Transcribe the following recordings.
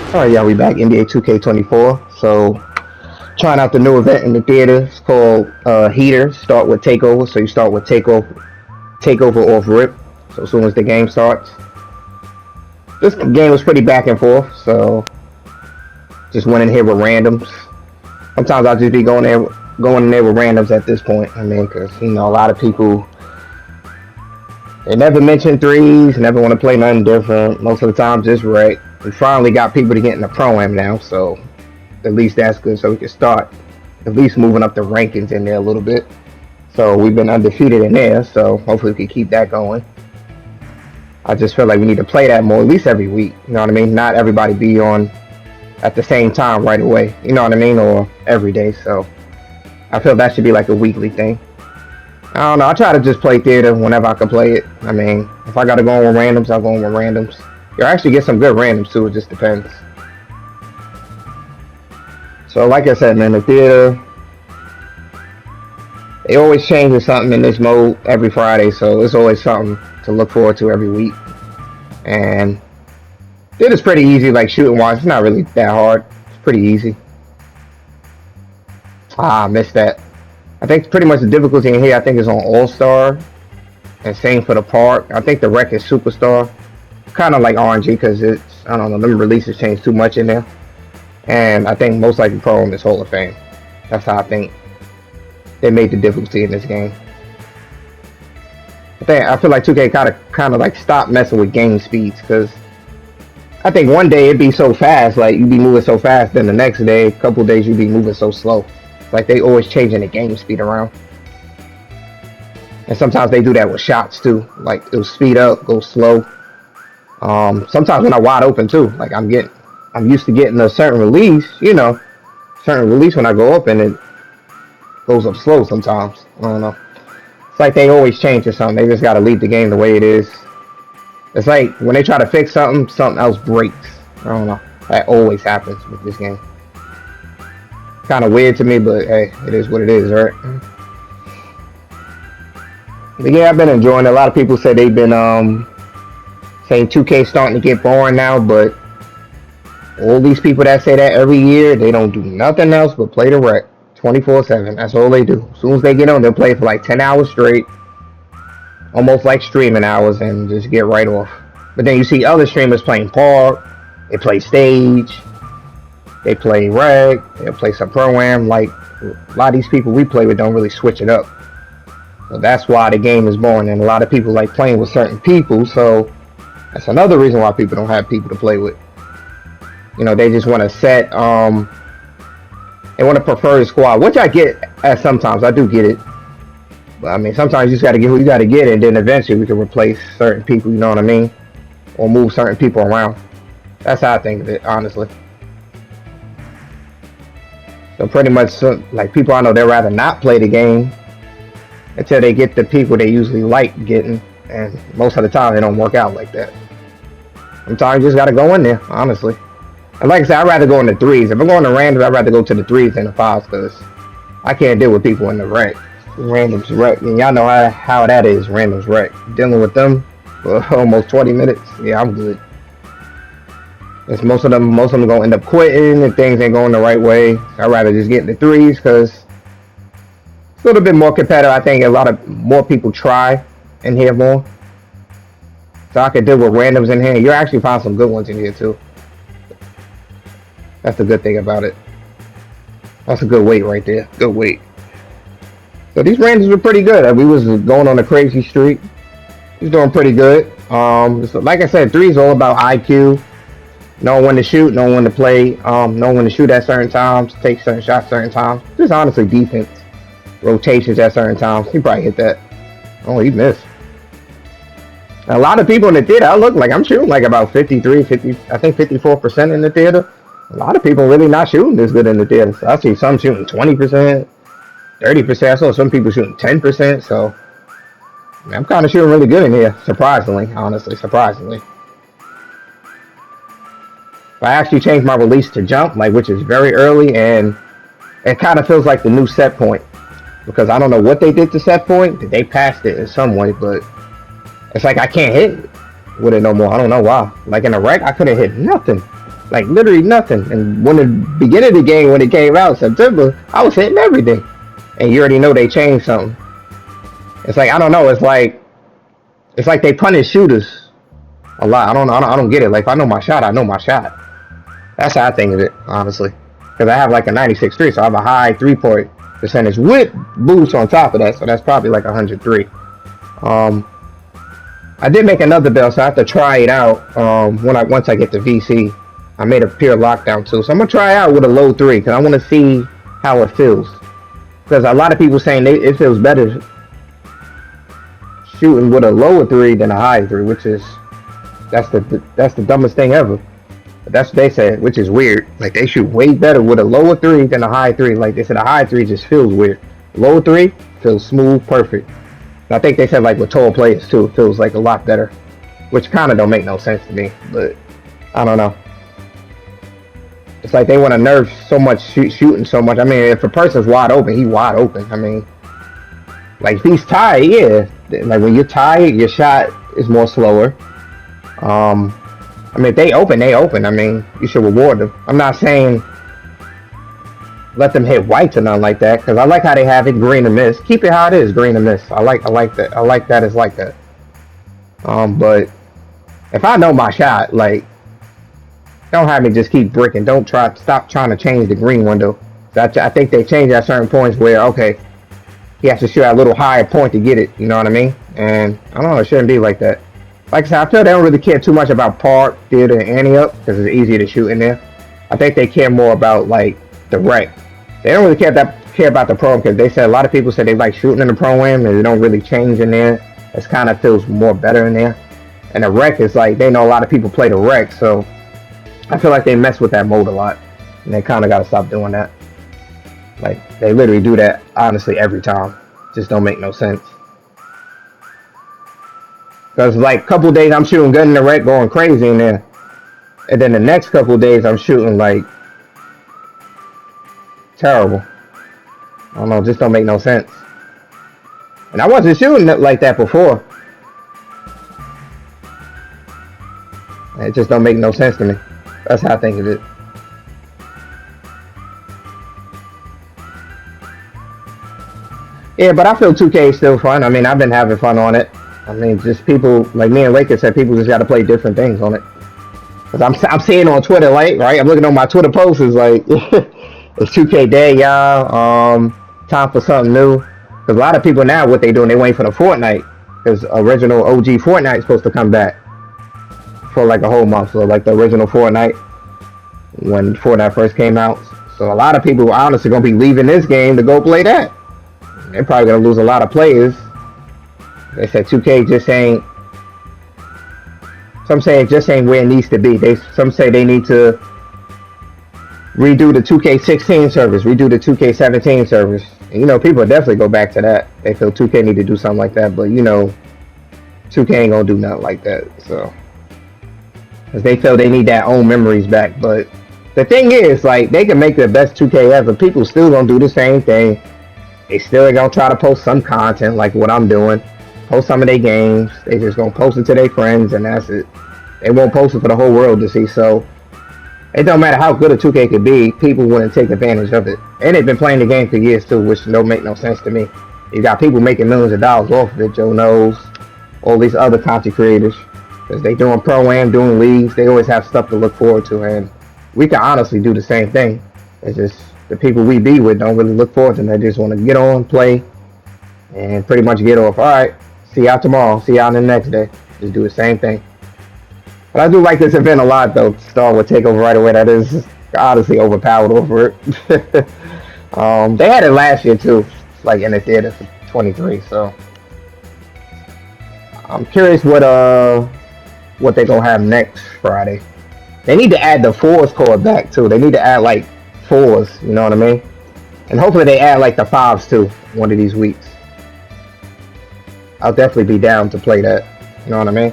All right, yeah, we back NBA 2K24. So, trying out the new event in the theater. It's called Heater. Start with Takeover. So you start with Takeover off rip. So as soon as the game starts, this game was pretty back and forth. So just went in here with randoms. Sometimes I'll just be going in there with randoms at this point. I mean, because a lot of people they never mention threes, never want to play nothing different. Most of the time, just right. We finally got people to get in the pro-am now, so at least that's good. So we can start at least moving up the rankings in there a little bit. So we've been undefeated in there, so hopefully we can keep that going. I just feel like we need to play that more, at least every week. You know what I mean? Not everybody be on at the same time right away. You know what I mean? Or every day. So I feel that should be like a weekly thing. I don't know. I try to just play theater whenever I can play it. I mean, if I got to go in with randoms, I'll go in with randoms. You actually get some good randoms too. It just depends. So like I said, man, the theater, they always changing something in this mode every Friday. So it's always something to look forward to every week. And theater's pretty easy, like shooting wise. It's not really that hard. It's pretty easy. I missed that. I think pretty much the difficulty in here, I think, is on All-Star. And same for the park. I think the rec is Superstar. Kind of like RNG because it's, I don't know, them releases change too much in there. And I think most likely Pro is Hall of Fame. That's how I think they made the difficulty in this game. I feel like 2K kind of like stopped messing with game speeds because I think one day it'd be so fast, like you'd be moving so fast, then the next day, a couple days you'd be moving so slow. Like they always changing the game speed around. And sometimes they do that with shots too. Like it'll speed up, go slow. Sometimes when I'm wide open too. Like I'm used to getting a certain release, certain release when I go up and it goes up slow sometimes. I don't know. It's like they always change or something. They just gotta leave the game the way it is. It's like when they try to fix something, something else breaks. I don't know. That always happens with this game. Kind of weird to me, but hey, it is what it is, right? But yeah, I've been enjoying it. A lot of people say they've been saying 2K starting to get boring now, but all these people that say that every year, they don't do nothing else but play the rec 24/7. That's all they do. As soon as they get on, they'll play for like 10 hours straight, almost like streaming hours, and just get right off. But then you see other streamers playing park, they play stage, they play reg, they'll play some pro-am. Like a lot of these people we play with don't really switch it up. So that's why the game is boring, and a lot of people like playing with certain people. So that's another reason why people don't have people to play with. They just want to set, they want to prefer the squad, which I get at sometimes. I do get it. But I mean, sometimes you just got to get who you got to get, and then eventually we can replace certain people, you know what I mean? Or move certain people around. That's how I think of it, honestly. So pretty much, like people I know, they'd rather not play the game until they get the people they usually like getting. And most of the time, they don't work out like that. Sometimes you just got to go in there, honestly. And like I said, I'd rather go in the threes. If I'm going to randoms, I'd rather go to the threes than the fives because I can't deal with people in the rec. Randoms wreck. And y'all know how that is, randoms wreck. Dealing with them for almost 20 minutes, yeah, I'm good. It's most of them gonna end up quitting and things ain't going the right way. I'd rather just get in the threes because it's a little bit more competitive. I think a lot of more people try in here more. So I could deal with randoms in here. You actually find some good ones in here too. That's the good thing about it. That's a good weight right there. Good weight. So these randoms were pretty good. We was going on a crazy streak. He's doing pretty good. So like I said, 3 is all about IQ. Knowing when to shoot, knowing when to play, knowing when to shoot at certain times, take certain shots at certain times. Just honestly defense. Rotations at certain times. He probably hit that. Oh, he missed. A lot of people in the theater, I look like I'm shooting like about 53, 50, I think 54% in the theater. A lot of people really not shooting this good in the theater. So I see some shooting 20%, 30%. I saw some people shooting 10%. So I'm kind of shooting really good in here, surprisingly, honestly, surprisingly. I actually changed my release to jump, which is very early, and it kind of feels like the new set point. Because I don't know what they did to set point. They passed it in some way, but it's like I can't hit with it no more. I don't know why. Like in the rec, I couldn't hit nothing. Like literally nothing. And when the beginning of the game, when it came out September, I was hitting everything. And you already know they changed something. It's like I don't know. It's like they punish shooters a lot. I don't get it. Like if I know my shot, I know my shot. That's how I think of it, honestly. Because I have like a 96.3, so I have a high 3-point percentage with boost on top of that. So that's probably like 103. Um, I did make another build, so I have to try it out once I get to VC. I made a pure lockdown too, so I'm gonna try it out with a low 3 because I want to see how it feels. Because a lot of people saying it feels better shooting with a lower 3 than a high 3, which is that's the dumbest thing ever. But that's what they said, which is weird. Like they shoot way better with a lower 3 than a high 3. Like they said, a high 3 just feels weird. Low 3 feels smooth, perfect. And I think they said like with tall players too, it feels like a lot better, which kind of don't make no sense to me. But I don't know. It's like they want to nerf so much shooting so much. I mean, if a person's wide open, he wide open. I mean, like if he's tired, yeah. Like when you're tired, your shot is more slower. I mean, if they open, they open. I mean, you should reward them. I'm not saying let them hit whites or nothing like that, because I like how they have it green and miss. Keep it how it is, green and miss. I like that. I like that it's like that. But if I know my shot, like, don't have me just keep bricking. Stop trying to change the green window. I think they changed at certain points where, okay, he has to shoot at a little higher point to get it. You know what I mean? And I don't know, it shouldn't be like that. Like I said, I feel they don't really care too much about Park, Theater, and Antioch because it's easier to shoot in there. I think they care more about like the rec. They don't really care about the pro because they said a lot of people say they like shooting in the pro-am and they don't really change in there. It kind of feels more better in there. And the rec is like they know a lot of people play the rec, so I feel like they mess with that mode a lot, and they kind of got to stop doing that. Like they literally do that honestly every time. Just don't make no sense. Because like a couple days I'm shooting good in the rec, going crazy in there, and then the next couple days I'm shooting like terrible. I don't know, just don't make no sense. And I wasn't shooting like that before. It just don't make no sense to me. That's how I think of it. Yeah, but I feel 2K is still fun. I mean, I've been having fun on it. I mean, just people like me and Lakers said, people just got to play different things on it. Cause I'm seeing on Twitter, like, right? I'm looking on my Twitter posts. It's like it's 2K day, y'all. Time for something new. Cause a lot of people now, what they doing, they waiting for the Fortnite. Cause original OG Fortnite is supposed to come back for like a whole month. So like the original Fortnite when Fortnite first came out. So a lot of people are honestly gonna be leaving this game to go play that. They're probably gonna lose a lot of players. They said 2K just ain't. Some say it just ain't where it needs to be. Some say they need to redo the 2K16 service, redo the 2K17 service. And, you know, people definitely go back to that. They feel 2K need to do something like that, but you know, 2K ain't gonna do nothing like that. So, because they feel they need their own memories back. But the thing is, like, they can make the best 2K ever. People still gonna do the same thing. They still gonna try to post some content like what I'm doing. Post some of their games. They just gonna post it to their friends and that's it. They won't post it for the whole world to see. So it don't matter how good a 2K could be, people wouldn't take advantage of it. And they've been playing the game for years too, which don't make no sense to me. You got people making millions of dollars off of it. Joe knows, all these other content creators, because they doing pro-am, doing leagues. They always have stuff to look forward to, and we can honestly do the same thing. It's just the people we be with don't really look forward to them. They just want to get on, play, and pretty much get off. All right, see y'all tomorrow. See y'all the next day. Just do the same thing. But I do like this event a lot, though. Start with Takeover right away. That is honestly overpowered over it. They had it last year too, like in the theater for 23. So I'm curious what they gonna have next Friday. They need to add the fours core back too. They need to add like fours. You know what I mean? And hopefully they add like the fives too one of these weeks. I'll definitely be down to play that. You know what I mean?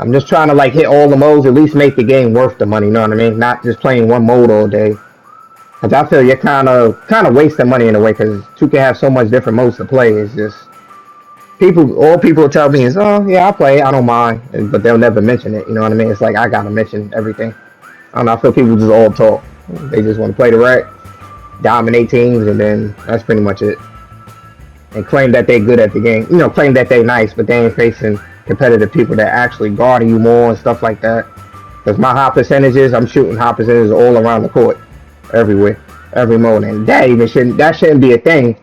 I'm just trying to like hit all the modes, at least make the game worth the money, you know what I mean? Not just playing one mode all day. Cause I feel you're kind of wasting money in a way, cause 2K have so much different modes to play. It's just all people tell me is, oh yeah, I play, I don't mind, but they'll never mention it. You know what I mean? It's like I gotta mention everything. I don't know, I feel people just all talk. They just want to play the rack, dominate teams, and then that's pretty much it. And claim that they're good at the game. You know, claim that they're nice, but they ain't facing competitive people that actually guard you more and stuff like that. Because my high percentages, I'm shooting high percentages all around the court, everywhere, every mode, and that shouldn't be a thing.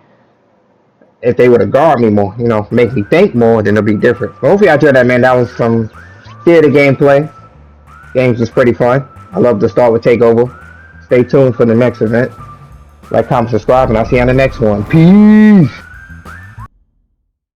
If they would have guard me more, you know, make me think more, then it'll be different. But hopefully, I enjoyed that, man. That was some theater gameplay. Games was pretty fun. I love to start with Takeover. Stay tuned for the next event. Like, comment, subscribe, and I'll see you on the next one. Peace.